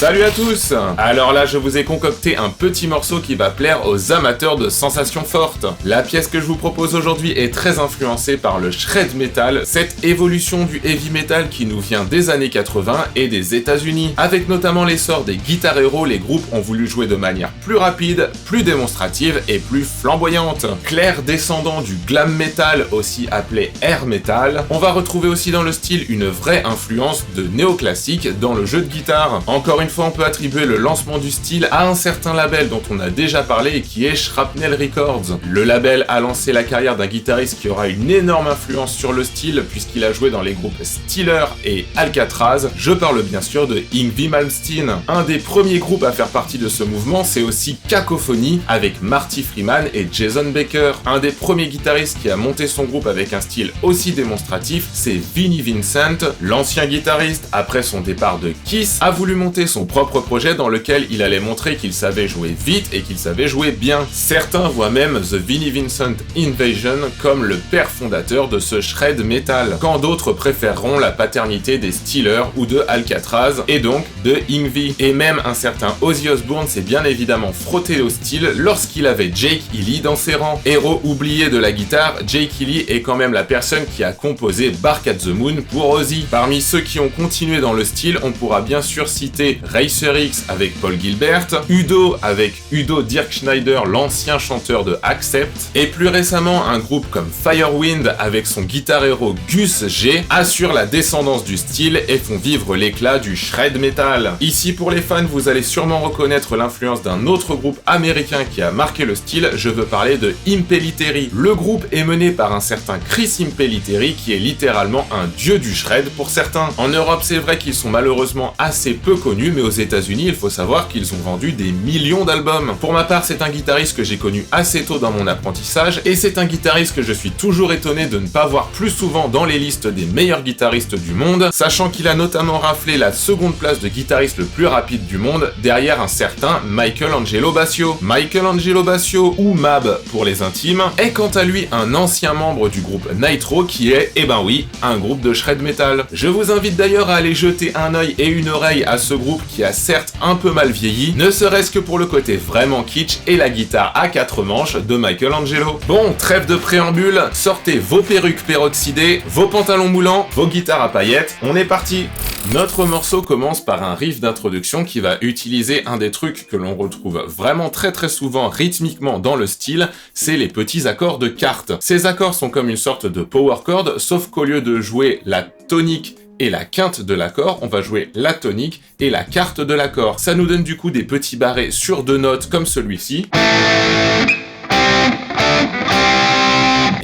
Salut à tous! Alors là, je vous ai concocté un petit morceau qui va plaire aux amateurs de sensations fortes. La pièce que je vous propose aujourd'hui est très influencée par le shred metal, cette évolution du heavy metal qui nous vient des années 80 et des États-Unis. Avec notamment l'essor des Guitar Hero, les groupes ont voulu jouer de manière plus rapide, plus démonstrative et plus flamboyante. Clair descendant du glam metal, aussi appelé air metal, on va retrouver aussi dans le style une vraie influence de néoclassique dans le jeu de guitare. Encore une fois, on peut attribuer le lancement du style à un certain label dont on a déjà parlé et qui est Shrapnel Records. Le label a lancé la carrière d'un guitariste qui aura une énorme influence sur le style puisqu'il a joué dans les groupes Steeler et Alcatraz. Je parle bien sûr de Yngwie Malmsteen. Un des premiers groupes à faire partie de ce mouvement, c'est aussi Cacophony avec Marty Freeman et Jason Baker. Un des premiers guitaristes qui a monté son groupe avec un style aussi démonstratif, c'est Vinnie Vincent. L'ancien guitariste, après son départ de Kiss, a voulu monter son propre projet dans lequel il allait montrer qu'il savait jouer vite et qu'il savait jouer bien. Certains voient même The Vinnie Vincent Invasion comme le père fondateur de ce shred metal, quand d'autres préféreront la paternité des Steeler ou de Alcatraz, et donc de Yngwie. Et même un certain Ozzy Osbourne s'est bien évidemment frotté au style lorsqu'il avait Jake Healey dans ses rangs. Héros oublié de la guitare, Jake Healey est quand même la personne qui a composé Bark at the Moon pour Ozzy. Parmi ceux qui ont continué dans le style, on pourra bien sûr citer Racer X avec Paul Gilbert, Udo avec Udo Dirk Schneider, l'ancien chanteur de Accept, et plus récemment un groupe comme Firewind avec son guitar héros Gus G assure la descendance du style et font vivre l'éclat du shred metal. Ici pour les fans, vous allez sûrement reconnaître l'influence d'un autre groupe américain qui a marqué le style, je veux parler de Impellitteri. Le groupe est mené par un certain Chris Impellitteri qui est littéralement un dieu du shred pour certains. En Europe, c'est vrai qu'ils sont malheureusement assez peu connus, mais aux États-Unis, il faut savoir qu'ils ont vendu des millions d'albums. Pour ma part, c'est un guitariste que j'ai connu assez tôt dans mon apprentissage, et c'est un guitariste que je suis toujours étonné de ne pas voir plus souvent dans les listes des meilleurs guitaristes du monde, sachant qu'il a notamment raflé la seconde place de guitariste le plus rapide du monde, derrière un certain Michael Angelo Bassio. Michael Angelo Bassio, ou Mab pour les intimes, est quant à lui un ancien membre du groupe Nitro qui est, eh ben oui, un groupe de shred metal. Je vous invite d'ailleurs à aller jeter un œil et une oreille à ce groupe qui a certes un peu mal vieilli, ne serait-ce que pour le côté vraiment kitsch et la guitare à 4 manches de Michael Angelo. Bon, trêve de préambule, sortez vos perruques peroxydées, vos pantalons moulants, vos guitares à paillettes, on est parti! Notre morceau commence par un riff d'introduction qui va utiliser un des trucs que l'on retrouve vraiment très souvent rythmiquement dans le style, c'est les petits accords de quarte. Ces accords sont comme une sorte de power chord, sauf qu'au lieu de jouer la tonique et la quinte de l'accord, on va jouer la tonique et la quarte de l'accord. Ça nous donne du coup des petits barrés sur 2 notes comme celui-ci.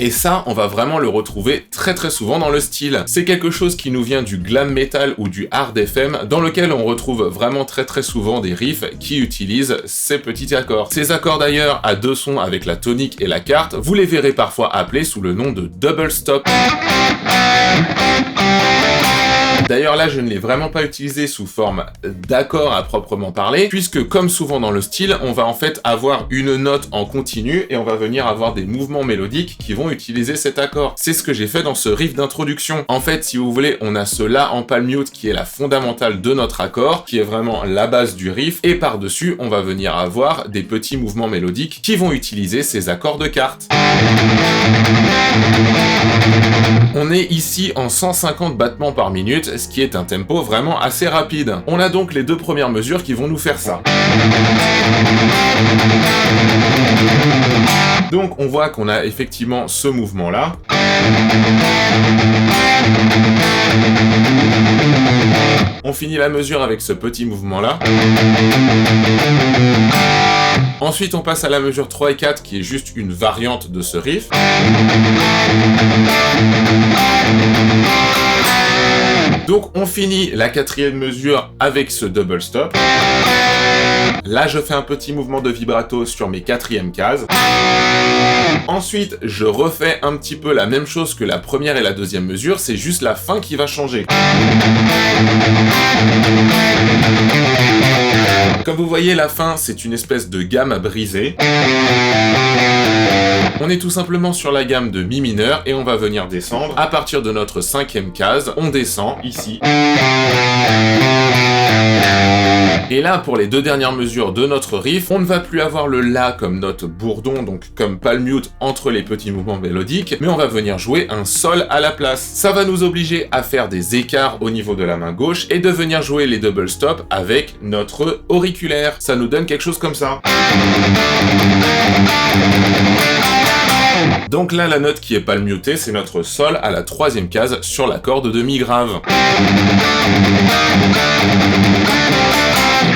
Et ça, on va vraiment le retrouver très souvent dans le style. C'est quelque chose qui nous vient du glam metal ou du hard FM, dans lequel on retrouve vraiment très souvent des riffs qui utilisent ces petits accords. Ces accords d'ailleurs à 2 sons avec la tonique et la quarte, vous les verrez parfois appelés sous le nom de double stop. D'ailleurs là, je ne l'ai vraiment pas utilisé sous forme d'accord à proprement parler, puisque comme souvent dans le style, on va en fait avoir une note en continu et on va venir avoir des mouvements mélodiques qui vont utiliser cet accord. C'est ce que j'ai fait dans ce riff d'introduction. En fait, si vous voulez, on a ce La en palm mute qui est la fondamentale de notre accord, qui est vraiment la base du riff, et par-dessus, on va venir avoir des petits mouvements mélodiques qui vont utiliser ces accords de quarte. On est ici en 150 battements par minute, ce qui est un tempo vraiment assez rapide. On a donc les 2 premières mesures qui vont nous faire ça. Donc on voit qu'on a effectivement ce mouvement-là. On finit la mesure avec ce petit mouvement-là. Ensuite, on passe à la mesure 3 et 4, qui est juste une variante de ce riff. Donc, on finit la 4e mesure avec ce double stop. Là, je fais un petit mouvement de vibrato sur mes 4e cases. Ensuite, je refais un petit peu la même chose que la première et la 2e mesure, c'est juste la fin qui va changer. Comme vous voyez, la fin, c'est une espèce de gamme à briser. On est tout simplement sur la gamme de Mi mineur et on va venir descendre. À partir de notre 5e case, on descend ici. Et là, pour les deux dernières mesures de notre riff, on ne va plus avoir le La comme note bourdon, donc comme palm mute entre les petits mouvements mélodiques, mais on va venir jouer un Sol à la place. Ça va nous obliger à faire des écarts au niveau de la main gauche et de venir jouer les double stops avec notre auriculaire. Ça nous donne quelque chose comme ça. Donc là, la note qui est palm mutée, c'est notre Sol à la troisième case sur la corde de Mi grave.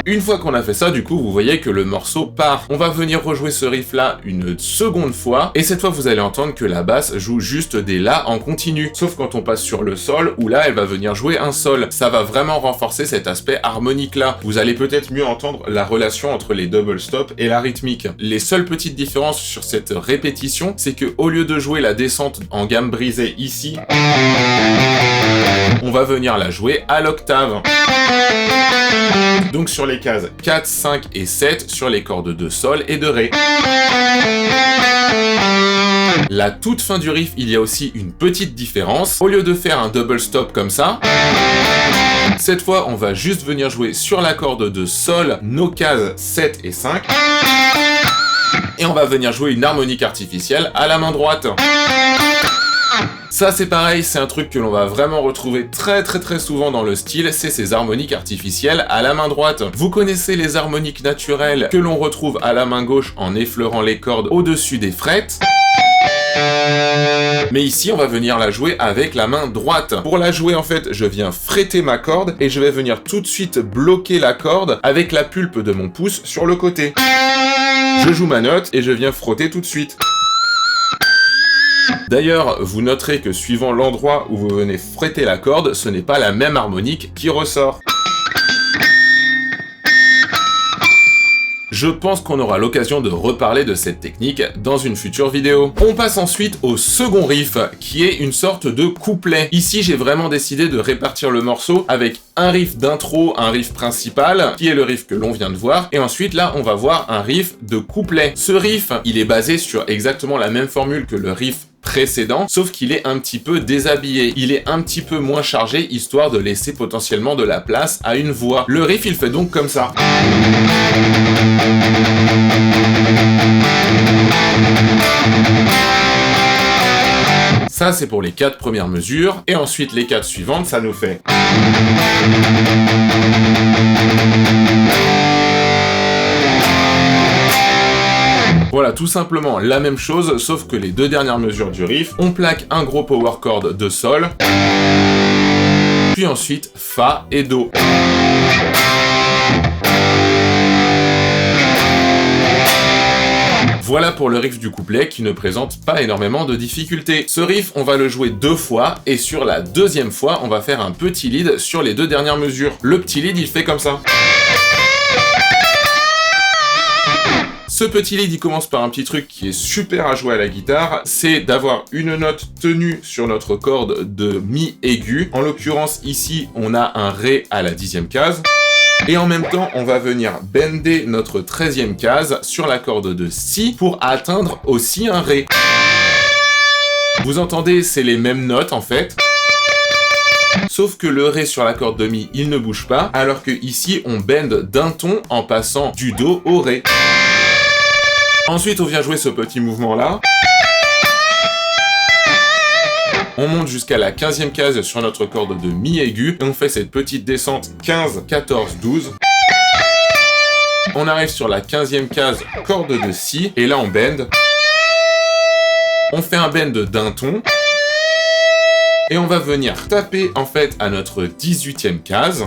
Une fois qu'on a fait ça, du coup, vous voyez que le morceau part. On va venir rejouer ce riff-là une seconde fois, et cette fois, vous allez entendre que la basse joue juste des La en continu. Sauf quand on passe sur le Sol, où là, elle va venir jouer un Sol. Ça va vraiment renforcer cet aspect harmonique-là. Vous allez peut-être mieux entendre la relation entre les double stops et la rythmique. Les seules petites différences sur cette répétition, c'est que au lieu de jouer la descente en gamme brisée ici, on va venir la jouer à l'octave. Donc sur les cases 4, 5 et 7, sur les cordes de Sol et de Ré. La toute fin du riff, il y a aussi une petite différence. Au lieu de faire un double stop comme ça, cette fois, on va juste venir jouer sur la corde de Sol nos cases 7 et 5. Et on va venir jouer une harmonique artificielle à la main droite. Ça c'est pareil, c'est un truc que l'on va vraiment retrouver très souvent dans le style, c'est ces harmoniques artificielles à la main droite. Vous connaissez les harmoniques naturelles que l'on retrouve à la main gauche en effleurant les cordes au-dessus des frettes. Mais ici, on va venir la jouer avec la main droite. Pour la jouer, en fait, je viens fretter ma corde et je vais venir tout de suite bloquer la corde avec la pulpe de mon pouce sur le côté. Je joue ma note et je viens frotter tout de suite. D'ailleurs, vous noterez que suivant l'endroit où vous venez fretter la corde, ce n'est pas la même harmonique qui ressort. Je pense qu'on aura l'occasion de reparler de cette technique dans une future vidéo. On passe ensuite au second riff, qui est une sorte de couplet. Ici, j'ai vraiment décidé de répartir le morceau avec un riff d'intro, un riff principal, qui est le riff que l'on vient de voir, et ensuite là, on va voir un riff de couplet. Ce riff, il est basé sur exactement la même formule que le riff précédent, sauf qu'il est un petit peu déshabillé. Il est un petit peu moins chargé, histoire de laisser potentiellement de la place à une voix. Le riff, il fait donc comme ça. Ça, c'est pour les 4 premières mesures, et ensuite les 4 suivantes, ça nous fait... Voilà, tout simplement la même chose, sauf que les 2 dernières mesures du riff, on plaque un gros power chord de Sol, puis ensuite Fa et Do. Voilà pour le riff du couplet qui ne présente pas énormément de difficultés. Ce riff, on va le jouer 2 fois, et sur la deuxième fois, on va faire un petit lead sur les 2 dernières mesures. Le petit lead, il fait comme ça. Ce petit lead, il commence par un petit truc qui est super à jouer à la guitare, c'est d'avoir une note tenue sur notre corde de Mi aigu. En l'occurrence, ici, on a un Ré à la 10e case. Et en même temps, on va venir bender notre 13e case sur la corde de Si pour atteindre aussi un Ré. Vous entendez, c'est les mêmes notes en fait. Sauf que le Ré sur la corde de Mi, il ne bouge pas, alors que ici, on bend d'un ton en passant du Do au Ré. Ensuite, on vient jouer ce petit mouvement-là. On monte jusqu'à la 15e case sur notre corde de Mi aigu, et on fait cette petite descente 15, 14, 12. On arrive sur la 15e case, corde de Si, et là on bend. On fait un bend d'un ton. Et on va venir taper en fait à notre 18e case.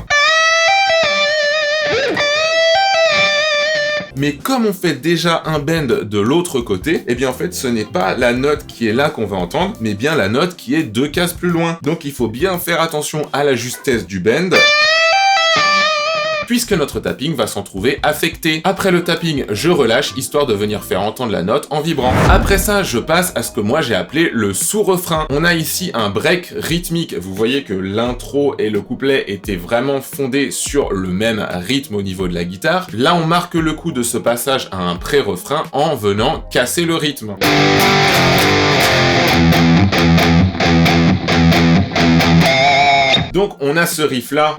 Mais comme on fait déjà un bend de l'autre côté, eh bien en fait ce n'est pas la note qui est là qu'on va entendre, mais bien la note qui est 2 cases plus loin. Donc il faut bien faire attention à la justesse du bend, puisque notre tapping va s'en trouver affecté. Après le tapping, je relâche, histoire de venir faire entendre la note en vibrant. Après ça, je passe à ce que moi j'ai appelé le sous-refrain. On a ici un break rythmique. Vous voyez que l'intro et le couplet étaient vraiment fondés sur le même rythme au niveau de la guitare. Là, on marque le coup de ce passage à un pré-refrain en venant casser le rythme. Donc on a ce riff là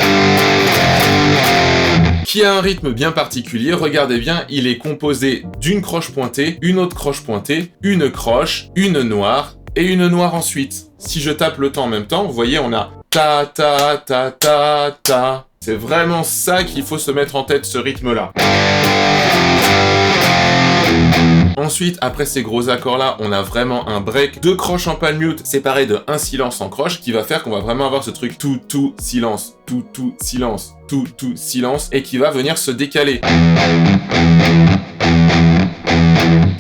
qui a un rythme bien particulier. Regardez bien, il est composé d'une croche pointée, une autre croche pointée, une croche, une noire et une noire ensuite. Si je tape le temps en même temps, vous voyez, on a ta ta ta ta ta. C'est vraiment ça qu'il faut se mettre en tête, ce rythme-là. Ensuite, après ces gros accords-là, on a vraiment un break, 2 croches en palm mute séparées de 1 silence en croche, qui va faire qu'on va vraiment avoir ce truc tout silence, tout silence, tout silence, et qui va venir se décaler.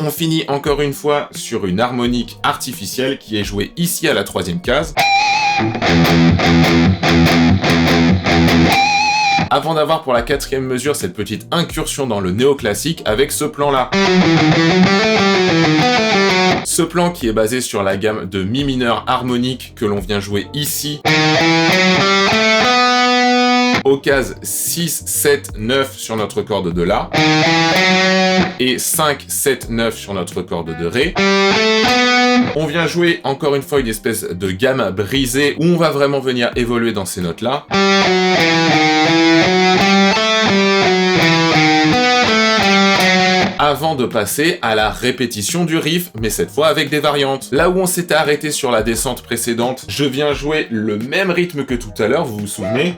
On finit encore une fois sur une harmonique artificielle qui est jouée ici à la 3e case. Avant d'avoir pour la 4e mesure cette petite incursion dans le néoclassique avec ce plan-là. Ce plan qui est basé sur la gamme de mi mineur harmonique que l'on vient jouer ici. Aux cases 6, 7, 9 sur notre corde de La. Et 5, 7, 9 sur notre corde de Ré. On vient jouer encore une fois une espèce de gamme brisée où on va vraiment venir évoluer dans ces notes-là. Avant de passer à la répétition du riff, mais cette fois avec des variantes. Là où on s'était arrêté sur la descente précédente, je viens jouer le même rythme que tout à l'heure, vous vous souvenez?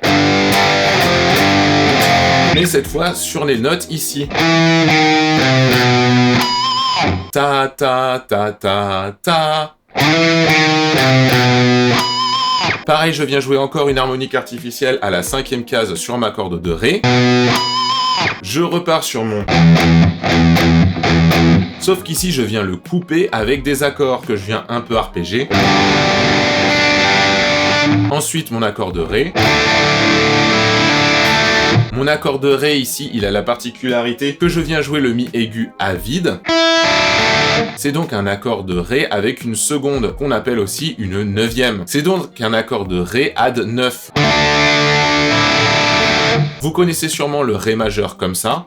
Mais cette fois sur les notes ici. Ta ta ta ta ta. Pareil, je viens jouer encore une harmonique artificielle à la 5e case sur ma corde de Ré. Je repars sur mon... Sauf qu'ici, je viens le couper avec des accords que je viens un peu arpéger. Ensuite, mon accord de Ré. Mon accord de Ré ici, il a la particularité que je viens jouer le Mi aigu à vide. C'est donc un accord de Ré avec une seconde, qu'on appelle aussi une 9e. C'est donc un accord de Ré add 9. Vous connaissez sûrement le Ré majeur comme ça.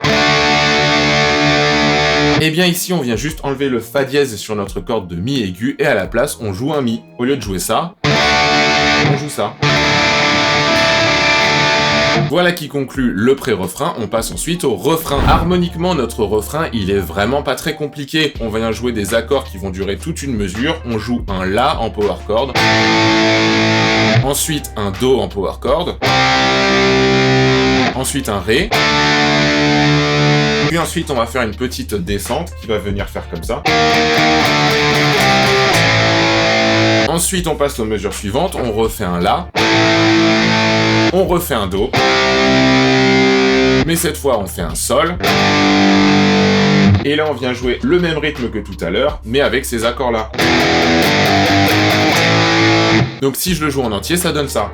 Et bien ici, on vient juste enlever le Fa dièse sur notre corde de Mi aigu et à la place, on joue un Mi. Au lieu de jouer ça, on joue ça. Voilà qui conclut le pré-refrain, on passe ensuite au refrain. Harmoniquement, notre refrain, il est vraiment pas très compliqué. On vient jouer des accords qui vont durer toute une mesure. On joue un La en power chord. Ensuite, un Do en power chord. Ensuite, un Ré. Puis ensuite, on va faire une petite descente qui va venir faire comme ça. Ensuite, on passe aux mesures suivantes. On refait un La. On refait un Do. Mais cette fois, on fait un Sol. Et là, on vient jouer le même rythme que tout à l'heure, mais avec ces accords-là. Donc si je le joue en entier, ça donne ça.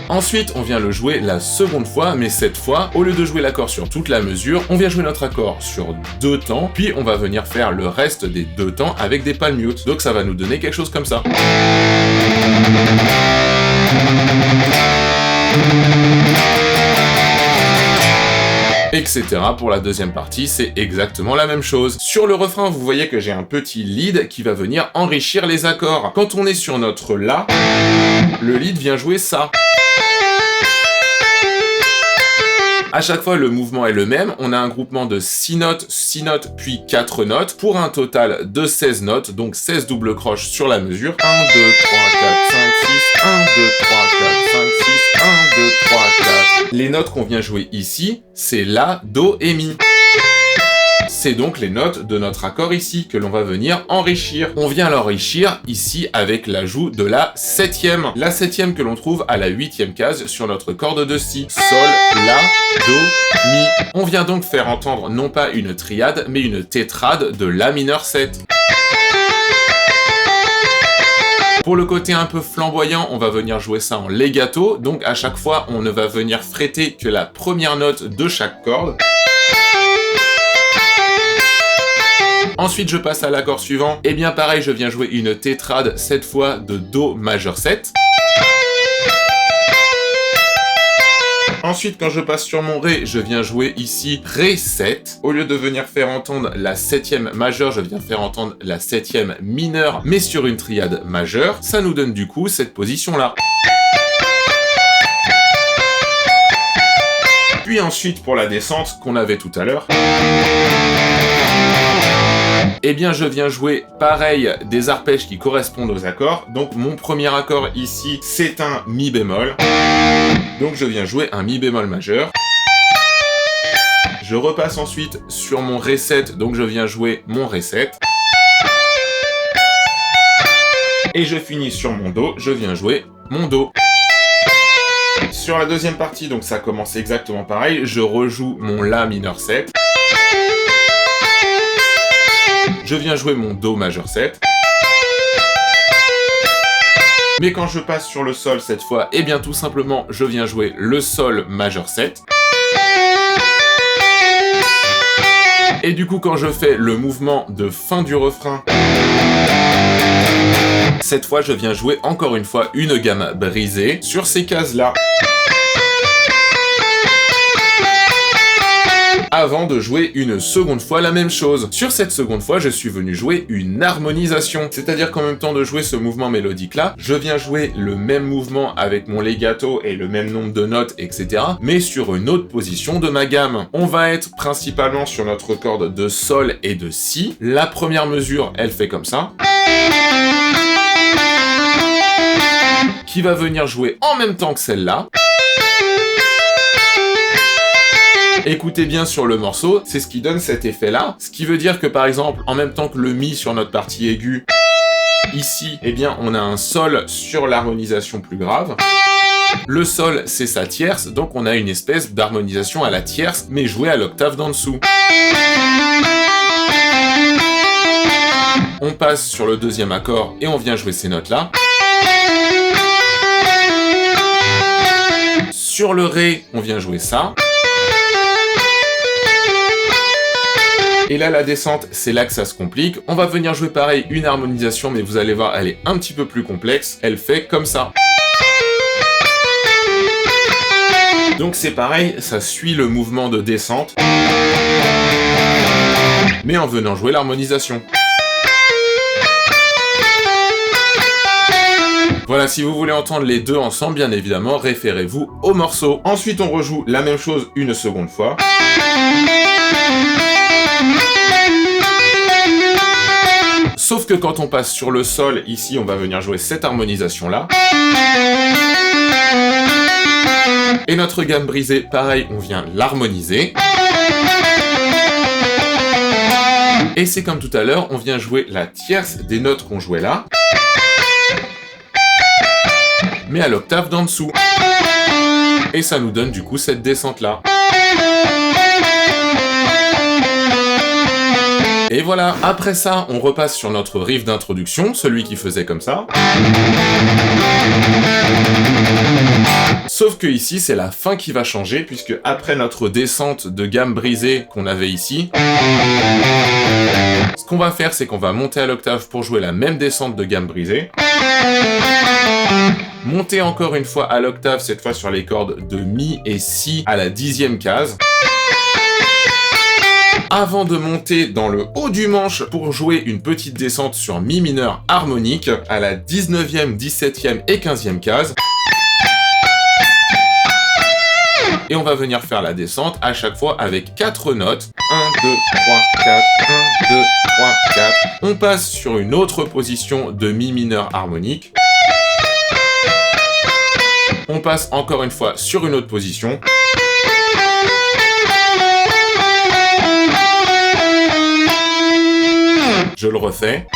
Ensuite, on vient le jouer la seconde fois, mais cette fois, au lieu de jouer l'accord sur toute la mesure, on vient jouer notre accord sur 2 temps, puis on va venir faire le reste des 2 temps avec des palm mute. Donc ça va nous donner quelque chose comme ça. Etc. Pour la deuxième partie, c'est exactement la même chose. Sur le refrain, vous voyez que j'ai un petit lead qui va venir enrichir les accords. Quand on est sur notre La, le lead vient jouer ça. À chaque fois, le mouvement est le même. On a un groupement de 6 notes, puis 4 notes, pour un total de 16 notes, donc 16 doubles croches sur la mesure. 1, 2, 3, 4, 5, 6, 1, 2, 3, 4, 5, 6, 1, 2, 3, 4. Les notes qu'on vient jouer ici, c'est La, Do et Mi. C'est donc les notes de notre accord ici que l'on va venir enrichir. On vient l'enrichir ici avec l'ajout de la 7e. La 7e que l'on trouve à la 8e case sur notre corde de Si. Sol, La, Do, Mi. On vient donc faire entendre non pas une triade, mais une tétrade de La mineur 7. Pour le côté un peu flamboyant, on va venir jouer ça en legato. Donc à chaque fois, on ne va venir fretter que la première note de chaque corde. Ensuite, je passe à l'accord suivant. Et bien pareil, je viens jouer une tétrade, cette fois de Do majeur 7. Ensuite, quand je passe sur mon Ré, je viens jouer ici Ré 7. Au lieu de venir faire entendre la 7e majeure, je viens faire entendre la 7e mineure, mais sur une triade majeure. Ça nous donne du coup cette position-là. Puis ensuite, pour la descente qu'on avait tout à l'heure, eh bien je viens jouer pareil des arpèges qui correspondent aux accords. Donc mon premier accord ici, c'est un mi bémol. Donc je viens jouer un mi bémol majeur. Je repasse ensuite sur mon Ré 7, donc je viens jouer mon Ré 7. Et je finis sur mon Do, je viens jouer mon Do. Sur la deuxième partie, donc ça commence exactement pareil, je rejoue mon La mineur 7. Je viens jouer mon Do majeur 7. Mais quand je passe sur le Sol cette fois, eh bien tout simplement, je viens jouer le Sol majeur 7. Et du coup, quand je fais le mouvement de fin du refrain, cette fois, je viens jouer encore une fois une gamme brisée sur ces cases-là. Avant de jouer une seconde fois la même chose. Sur cette seconde fois, je suis venu jouer une harmonisation. C'est-à-dire qu'en même temps de jouer ce mouvement mélodique-là, je viens jouer le même mouvement avec mon legato et le même nombre de notes, etc. mais sur une autre position de ma gamme. On va être principalement sur notre corde de Sol et de Si. La première mesure, elle fait comme ça. Qui va venir jouer en même temps que celle-là. Écoutez bien sur le morceau, c'est ce qui donne cet effet-là. Ce qui veut dire que par exemple, en même temps que le Mi sur notre partie aiguë, ici, eh bien, on a un Sol sur l'harmonisation plus grave. Le Sol, c'est sa tierce, donc on a une espèce d'harmonisation à la tierce, mais jouée à l'octave d'en dessous. On passe sur le deuxième accord et on vient jouer ces notes-là. Sur le Ré, on vient jouer ça. Et là, la descente, c'est là que ça se complique. On va venir jouer pareil, une harmonisation, mais vous allez voir, elle est un petit peu plus complexe. Elle fait comme ça. Donc c'est pareil, ça suit le mouvement de descente, mais en venant jouer l'harmonisation. Voilà, si vous voulez entendre les deux ensemble, bien évidemment, référez-vous au morceau. Ensuite, on rejoue la même chose une seconde fois. Sauf que quand on passe sur le Sol, ici, on va venir jouer cette harmonisation-là. Et notre gamme brisée, pareil, on vient l'harmoniser. Et c'est comme tout à l'heure, on vient jouer la tierce des notes qu'on jouait là. Mais à l'octave d'en dessous. Et ça nous donne du coup cette descente-là. Et voilà, après ça, on repasse sur notre riff d'introduction, celui qui faisait comme ça. Sauf que ici, c'est la fin qui va changer, puisque après notre descente de gamme brisée qu'on avait ici, ce qu'on va faire, c'est qu'on va monter à l'octave pour jouer la même descente de gamme brisée. Monter encore une fois à l'octave, cette fois sur les cordes de Mi et Si à la 10e case. Avant de monter dans le haut du manche pour jouer une petite descente sur Mi mineur harmonique à la 19e, 17e et 15e case. Et on va venir faire la descente à chaque fois avec 4 notes. 1, 2, 3, 4, 1, 2, 3, 4. On passe sur une autre position de Mi mineur harmonique. On passe encore une fois sur une autre position. Je le refais.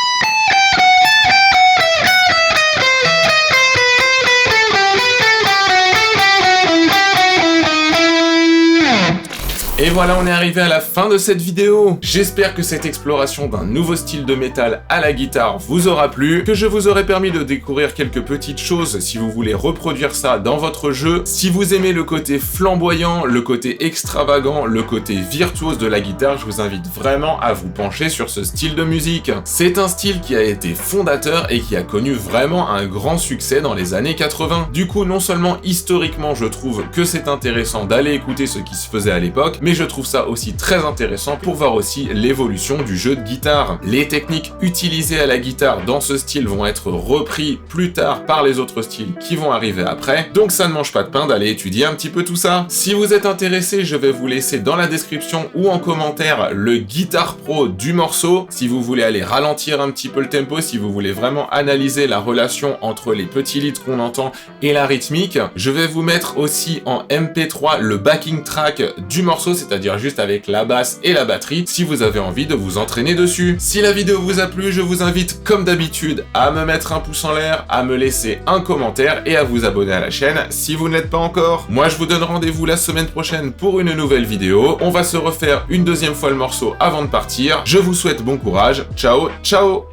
Et voilà, on est arrivé à la fin de cette vidéo. J'espère que cette exploration d'un nouveau style de métal à la guitare vous aura plu, que je vous aurai permis de découvrir quelques petites choses si vous voulez reproduire ça dans votre jeu. Si vous aimez le côté flamboyant, le côté extravagant, le côté virtuose de la guitare, je vous invite vraiment à vous pencher sur ce style de musique. C'est un style qui a été fondateur et qui a connu vraiment un grand succès dans les années 80. Du coup, non seulement historiquement, je trouve que c'est intéressant d'aller écouter ce qui se faisait à l'époque, mais je trouve ça aussi très intéressant pour voir aussi l'évolution du jeu de guitare. Les techniques utilisées à la guitare dans ce style vont être repris plus tard par les autres styles qui vont arriver après, donc ça ne mange pas de pain d'aller étudier un petit peu tout ça. Si vous êtes intéressé, je vais vous laisser dans la description ou en commentaire le Guitar Pro du morceau, si vous voulez aller ralentir un petit peu le tempo, si vous voulez vraiment analyser la relation entre les petits leads qu'on entend et la rythmique. Je vais vous mettre aussi en MP3 le backing track du morceau, c'est-à-dire juste avec la basse et la batterie, si vous avez envie de vous entraîner dessus. Si la vidéo vous a plu, je vous invite comme d'habitude à me mettre un pouce en l'air, à me laisser un commentaire et à vous abonner à la chaîne si vous ne l'êtes pas encore. Moi je vous donne rendez-vous la semaine prochaine pour une nouvelle vidéo. On va se refaire une deuxième fois le morceau avant de partir. Je vous souhaite bon courage. Ciao, ciao!